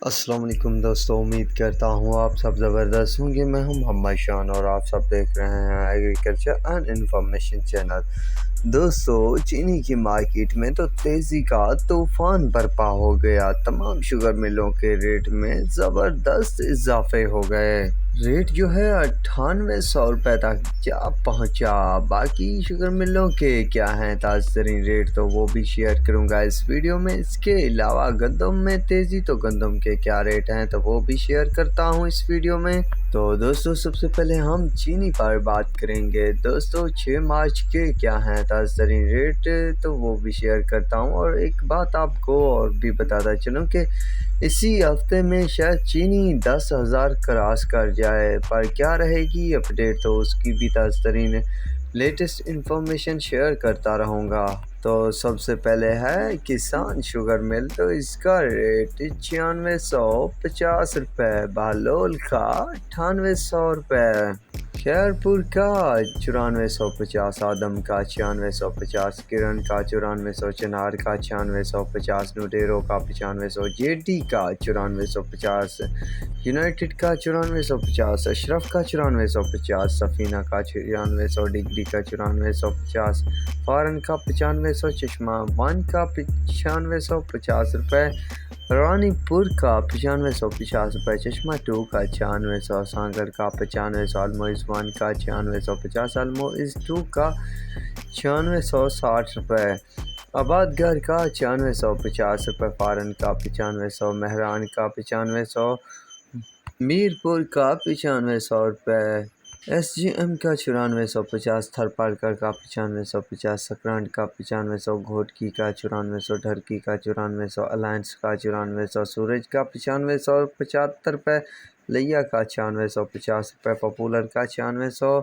السلام علیکم دوستو، امید کرتا ہوں آپ سب زبردست ہوں گے۔ میں ہوں محمد شان اور آپ سب دیکھ رہے ہیں ایگریکلچر اینڈ انفارمیشن چینل۔ دوستو، چینی کی مارکیٹ میں تو تیزی کا طوفان برپا ہو گیا۔ تمام شوگر ملوں کے ریٹ میں زبردست اضافے ہو گئے۔ ریٹ جو ہے 9800 روپے تک جا پہنچا۔ باقی شوگر ملوں کے کیا ہیں تازہ ترین ریٹ تو وہ بھی شیئر کروں گا اس ویڈیو میں۔ اس کے علاوہ گندم میں تیزی تو گندم کے کیا ریٹ ہیں تو وہ بھی شیئر کرتا ہوں اس ویڈیو میں۔ تو دوستو، سب سے پہلے ہم چینی پر بات کریں گے۔ دوستو، 6 مارچ کے کیا ہیں تازہ ترین ریٹ تو وہ بھی شیئر کرتا ہوں، اور ایک بات آپ کو اور بھی بتاتا چلوں کہ اسی ہفتے میں شاید چینی 10,000 کراس کر جائے، پر کیا رہے گی اپڈیٹ تو اس کی بھی تازہ ترین لیٹسٹ انفارمیشن شیئر کرتا رہوں گا۔ تو سب سے پہلے ہے کسان شوگر مل، تو اس کا ریٹ 9650 روپے، بہلول کا 9800 روپے، خیرپور کا 9450، آدم کا 9650، کرن کا 9400، چنار کا 9650، نوڈیرو کا 9500، جے ڈی کا 9450، یونائٹڈ کا 9450، اشرف کا 9450، سفینہ کا 9600، ڈگری کا 9450، فارن کا 9500، چشمہ ون کا 9650 روپے، رانی پور کا 9550 روپے، چشمہ 2 کا 9600، سانگر کا 9500، الموز 1 کا 9650، الموز 2 کا 9660 روپے، آباد گھر کا 9650 روپے، فارن کا 9500، مہران کا 9500، میرپور کا 9500 روپے، ایس جی ایم کا 9450، تھرپارکر کا 9550، سکرانڈ کا 9500، گھوٹکی کا 9400، ڈھرکی کا 9400، الائنس کا 9400، سورج کا 9575 روپے، لیا کا 9650 روپے، پاپولر کا 9600،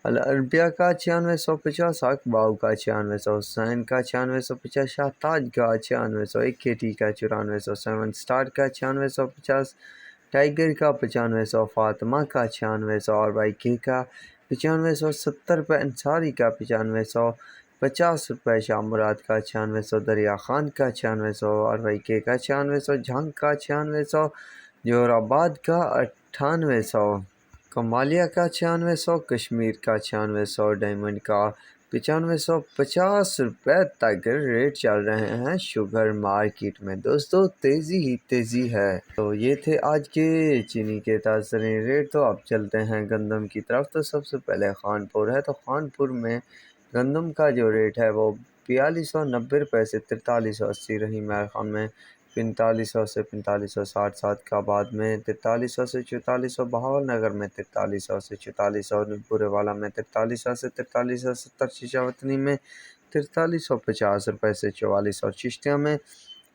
العربیہ کا 9650، اقباؤ کا 9600، حسین کا 9650، شاہ تاج کا 9600، ایک کھیتی کا 9400، 7 سٹار کا 9650، ٹائیگر کا 9500، فاطمہ کا 9600، اور بائی کے کا 9500، 70 روپے، انصاری کا 9550 روپے، شاہ مراد کا 9600، دریا خان کا 9600، اور بائی کے کا 9600، جھنگ کا 9600، جوہر آباد کا 9800، کمالیہ کا 9600، کشمیر کا 9600، ڈائمنڈ کا 9550 روپے تک ریٹ چل رہے ہیں شوگر مارکیٹ میں۔ دوستو، تیزی ہی تیزی ہے۔ تو یہ تھے آج کے چینی کے تازہ ترین ریٹ۔ تو اب چلتے ہیں گندم کی طرف۔ تو سب سے پہلے خانپور ہے، تو خانپور میں گندم کا جو ریٹ ہے وہ 4290 روپے سے 4380 رہی، میرخان میں 4500 سے 4560، صادقآباد میں 4300 سے 4400، بہاول نگر میں 4300 سے 4400، پورے والا میں 4300 سے 4370، شیشا وطنی میں 4350 روپے سے 4400، چشتیہ میں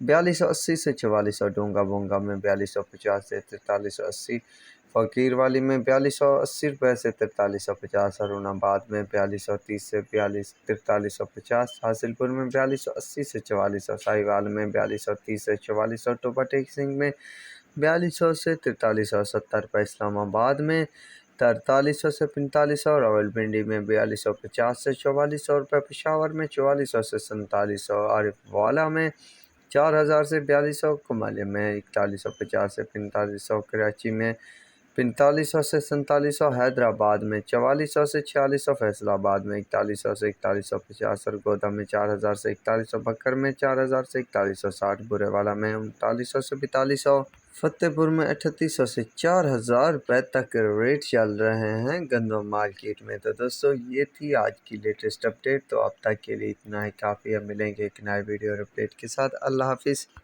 4280 سے 4400، ڈونگا بونگا میں 4250 سے 4380، فقیر والی میں 4280 روپے سے 4350، ارون آباد میں 4230 سے 4350، حاصل پور میں 4280 سے 4400، ساہیوال میں 4230 سے 4400، ٹوپا ٹیک سنگھ میں 4200 سے 4370 روپے، اسلام آباد میں 4300 سے 4500، راول پنڈی میں 4250 سے 4400 روپے، پشاور میں 4400 سے 4700، عارف والا میں 4000 سے 4200، کمالیہ میں 4150 سے 4500، کراچی میں 4500 سے 4700، حیدرآباد میں 4400 سے 4600، فیصل آباد میں 4100 سے 4150، سرگودا میں 4000 سے 4100، بکر میں 4000 سے 4160، برے والا میں 3900 سے 4200، فتح پور میں 3800 سے 4000 روپے تک ریٹ چل رہے ہیں گندم مارکیٹ میں۔ تو دوستو، یہ تھی آج کی لیٹسٹ اپڈیٹ۔ تو اب تک کے لیے اتنا ہی کافی ہے، ملیں گے ایک نئے ویڈیو اور اپڈیٹ کے ساتھ۔ اللہ حافظ۔